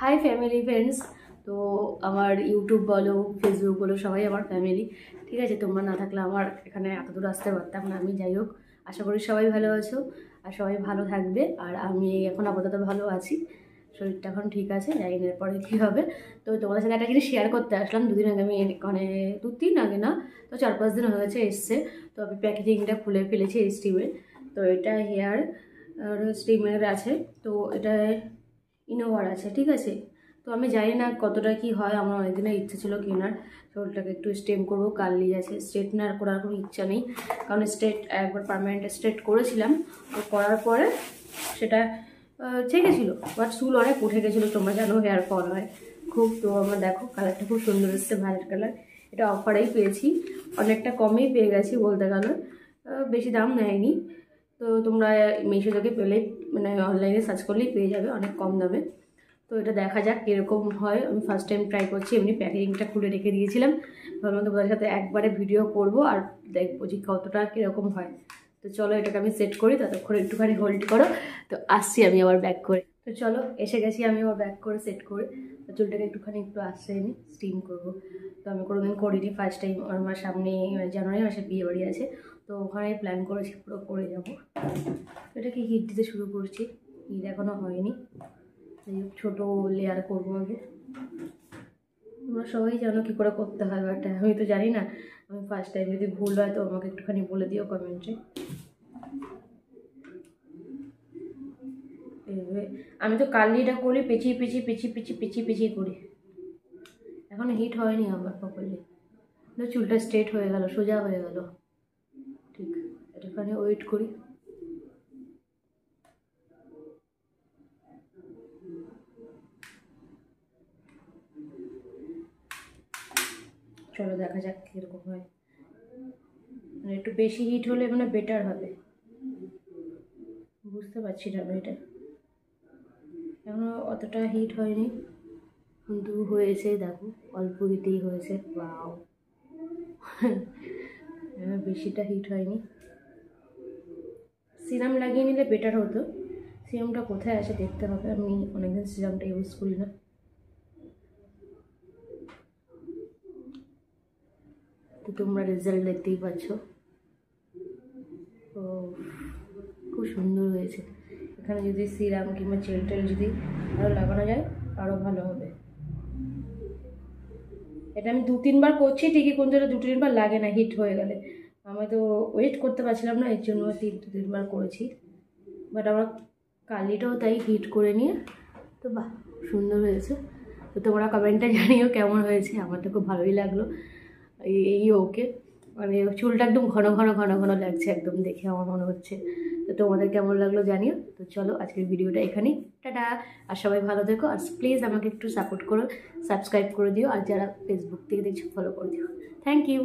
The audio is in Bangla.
High family friends. তো আমার ইউটিউব বলো ফেসবুক বলো সবাই আমার ফ্যামিলি, ঠিক আছে। তোমরা না থাকলে আমার এখানে এত দূর আসতে পারতাম না আমি। যাই হোক, আশা করি সবাই ভালো আছো আর সবাই ভালো থাকবে। আর আমি এখন আপাতত ভালো আছি, শরীরটা এখন ঠিক আছে, জানি না এরপরে কী হবে। তো তোমাদের সাথে একটা জিনিস শেয়ার করতে আসলাম। দুদিন আগে আমি মানে 2-3 আগে না, তো 4-5 দিন হয়ে গেছে এসছে। তো আমি প্যাকেজিংটা খুলে ফেলেছি এই স্টিমের। তো এটা হেয়ার স্টিমের আছে, তো এটা ইনোভার আছে, ঠিক আছে। তো আমি জানি না কতটা কি হয়, আমার অনেকদিনের ইচ্ছে ছিল কেনার। চুলটাকে একটু স্টেম করবো, কার্লি আছে, স্ট্রেটনার করার কোনো ইচ্ছা নেই, কারণ স্ট্রেট একবার পার্মানেন্ট স্ট্রেট করেছিলাম। তো করার পরে সেটা ছেঁকেছিলো, বাট চুল অনেক উঠে গেছিলো, তোমরা জানো হেয়ার ফল হয় খুব। তো আমার দেখো কালারটা খুব সুন্দর এসছে, ভায়োলেট কালার। এটা অফারেই পেয়েছি, অনেকটা কমেই পেয়ে গেছি বলতে গেলে, বেশি দাম নেয়নি। তো তোমরা মিশো থেকে পেলেই মানে অনলাইনে সার্চ করলেই পেয়ে যাবে অনেক কম দামে। তো এটা দেখা যাক কীরকম হয়, আমি ফার্স্ট টাইম ট্রাই করছি। এমনি প্যাকেজিংটা খুলে রেখে দিয়েছিলাম, ভাবলাম তোমাদের সাথে একবারে ভিডিও করব আর দেখবো যে কতটা কীরকম হয়। তো চলো এটাকে আমি সেট করি, ততক্ষণ একটুখানি হোল্ড করো। তো আসছি আমি আবার ব্যাক করে। তো চলো এসে গেছি আমি আবার ব্যাক করে সেট করে। তো চুলটাকে একটু আসছে আমি স্টিম করবো। তো আমি কোনোদিন করিনি, ফার্স্ট টাইম। আমার সামনে জানুয়ারি মাসে বিয়ে বাড়ি আছে, তো ওখানে প্ল্যান করেছি পুরো করে যাবো। এটাকে হিট দিতে শুরু করছি, হিট এখনও হয়নি, ছোটো লেয়ার করবো আগে। তোমরা সবাই জানো কী করে করতে হয়, বাট আমি তো জানি না। আমি ফার্স্ট টাইম, যদি ভুল হয় তো আমাকে একটুখানি বলে দিও কমেন্টে। আমি তো কার্লিটা করি পেঁচিয়ে পেঁচিয়ে পেঁচিয়ে পেঁচিয়ে পেঁচিয়ে পেঁচিয়ে করি, এখন হিট হয়নি আমার প্রপারলি। চুলটা স্ট্রেট হয়ে গেল, সোজা হয়ে গেল, ঠিক। এটাখানে ওয়েট করি। চলো দেখা যাক কীরকম হয়। মানে একটু বেশি হিট হলে মানে বেটার হবে, বুঝতে পারছি না আমি। এটা এখনও অতটা হিট হয়নি, কিন্তু হয়েছে দেখো, অল্প হিটেই হয়েছে। বাও, বেশিটা হিট হয়নি। সিরাম লাগিয়ে নিলে বেটার হতো। সিরামটা কোথায় আছে দেখতে হবে, আমি অনেকদিন সিরামটা ইউজ করি না। তো তোমরা রেজাল্ট দেখতেই পাচ্ছ, তো খুব সুন্দর হয়েছে। এখানে যদি সিরাম কিংবা জেল টেল যদি আরও লাগানো যায় আরও ভালো হবে। এটা আমি 2-3 বার করছি ঠিকই, কিন্তু এটা 2-3 বার লাগে না হিট হয়ে গেলে। আমি তো ওয়েট করতে পারছিলাম না, এর জন্য 2-3 বার করেছি। বাট আমার কালিটাও তাই হিট করে নিয়ে, তো বাহ সুন্দর হয়েছে। তো তোমরা কমেন্টে জানিও কেমন হয়েছে, আমার তো খুব ভালোই লাগলো। এই ওকে, মানে চুলটা একদম ঘন ঘন ঘন ঘন লাগছে একদম, দেখে আমার মনে হচ্ছে। তো তোমাদের কেমন লাগলো জানিও। তো চলো আজকের ভিডিওটা এখানেই, টাটা। আর সবাই ভালো থেকো, আর প্লিজ আমাকে একটু সাপোর্ট করো, সাবস্ক্রাইব করে দিও, আর যারা ফেসবুক থেকে দেখছো ফলো করে দিও। Thank you.